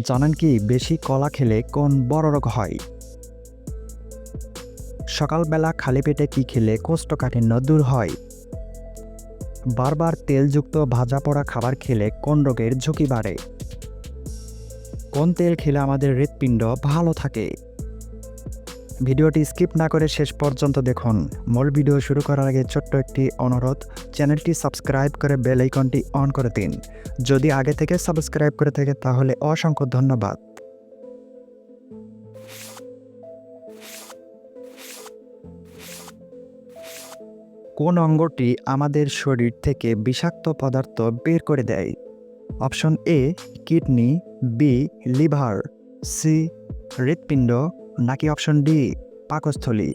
জানেন কি বেশি কলা খেলে কোন বড় রোগ হয়? সকালবেলা খালি পেটে কি খেলে কোষ্ঠকাঠিন্য দূর হয়? বারবার তেলযুক্ত ভাজা পোড়া খাবার খেলে কোন রোগের ঝুঁকি বাড়ে? কোন তেল খেলে আমাদের হৃৎপিণ্ড ভালো থাকে? ভিডিওটি স্কিপ না করে শেষ পর্যন্ত দেখুন। মূল ভিডিও শুরু করার আগে ছোট্ট একটি অনুরোধ, চ্যানেলটি সাবস্ক্রাইব করে বেল আইকনটি অন করে দিন। যদি আগে থেকে সাবস্ক্রাইব করে থাকে তাহলে অসংখ্য ধন্যবাদ। কোন অঙ্গটি আমাদের শরীর থেকে বিষাক্ত পদার্থ বের করে দেয়? Option A kidney, B liver, C হৃৎপিণ্ড, নাকি অপশন ডি পাকস্থলী?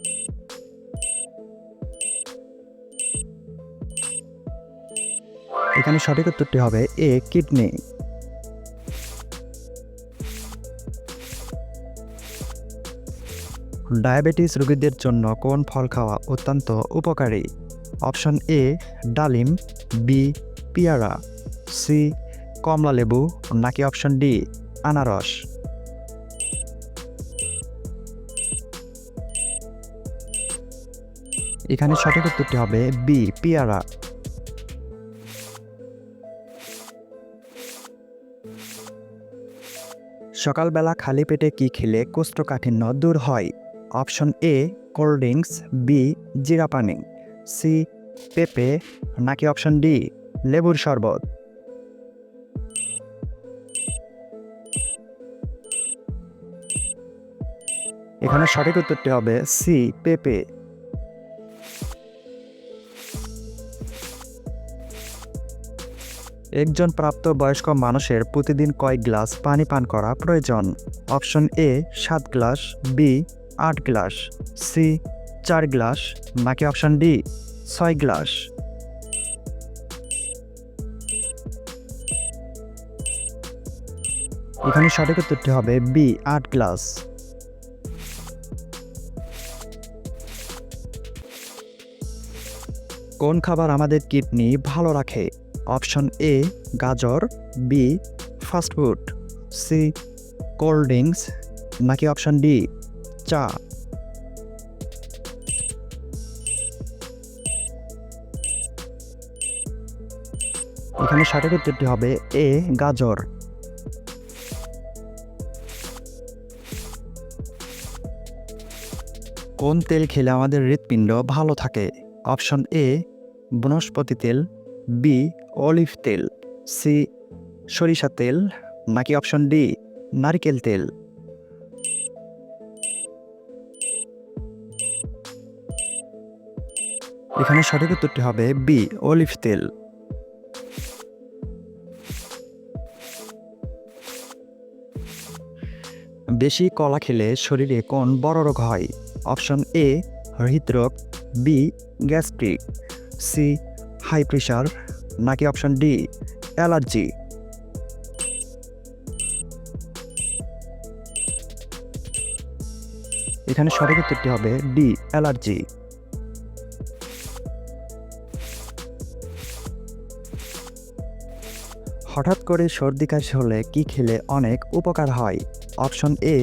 এখানে সঠিক উত্তরটি হবে এ কিডনি। ডায়াবেটিস রোগীদের জন্য কোন ফল খাওয়া অত্যন্ত উপকারী? অপশন এ ডালিম, বি পেয়ারা, সি কমলালেবু, নাকি অপশন ডি আনারস? এখানে সঠিক উত্তরটি হবে বি পেয়ারা। সকালবেলা খালি পেটে কি খেলে কোষ্ঠকাঠিন্য দূর হয়? Option A cold drinks, B জিরা পানি, সি পেঁপে, নাকি অপশন ডি লেবুর শরবত? এখানে সঠিক উত্তরটি হবে সি পেঁপে। একজন প্রাপ্তবয়স্ক মানুষের প্রতিদিন কয় গ্লাস পানি পান করা প্রয়োজন? Option A 7 glass, B 8 glass, C 4 glass, নাকি অপশন ডি 6 গ্লাস? এখানে সঠিক উত্তরটি হবে বি 8 গ্লাস। কোন খাবার আমাদের কিডনি ভালো রাখে? অপশন এ গাজর, B fast food, C cold drinks, নাকি অপশন ডি চা? এখানে সঠিক উত্তরটি হবে এ গাজর। কোন তেল খেলে আমাদের হৃৎপিণ্ড ভালো থাকে? অপশন এ বনস্পতি তেল, বি অলিভ তেল, সি সরিষা তেল, নাকি অপশন ডি নারকেল তেল? এখানে সঠিক উত্তরটি হবে বি অলিভ তেল। বেশি কলা খেলে শরীরে কোন বড় রোগ হয়? অপশন এ হৃদরোগ, B gastric, C high pressure, নাকি অপশন ডি অ্যালার্জি? এখানে সঠিক উত্তরটি হবে ডি অ্যালার্জি। হঠাৎ করে সর্দি কাশি হলে কি খেলে অনেক উপকার হয়? অপশন এ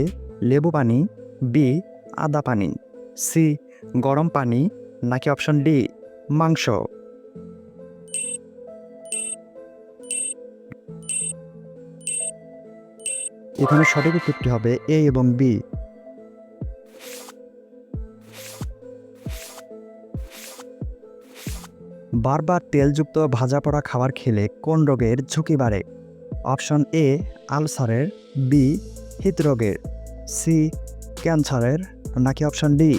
লেবু পানি, বি আদা পানি, সি গরম পানি, নাকি অপশন ডি মাংস? এখানে সঠিক উত্তরটি হবে এ এবং বি। বারবার তেলযুক্ত ভাজা পোড়া খাবার খেলে কোন রোগের ঝুঁকি বাড়ে? অপশন এ আলসারের, বি হৃদরোগের, সি ক্যান্সারের, নাকি অপশন ডি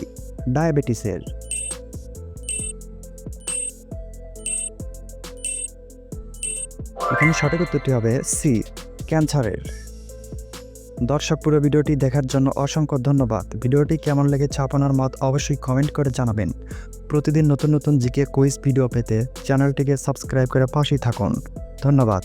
ডায়াবেটিসের? এখানে সঠিক উত্তরটি হবে সি ক্যান্সারের। দর্শক, পুরো ভিডিওটি দেখার জন্য অসংখ্য ধন্যবাদ। ভিডিওটি কেমন লেগেছে আপনার মত অবশ্যই কমেন্ট করে জানাবেন। প্রতিদিন নতুন নতুন জিকে কুইজ ভিডিও পেতে চ্যানেলটিকে সাবস্ক্রাইব করে পাশেই থাকুন। ধন্যবাদ।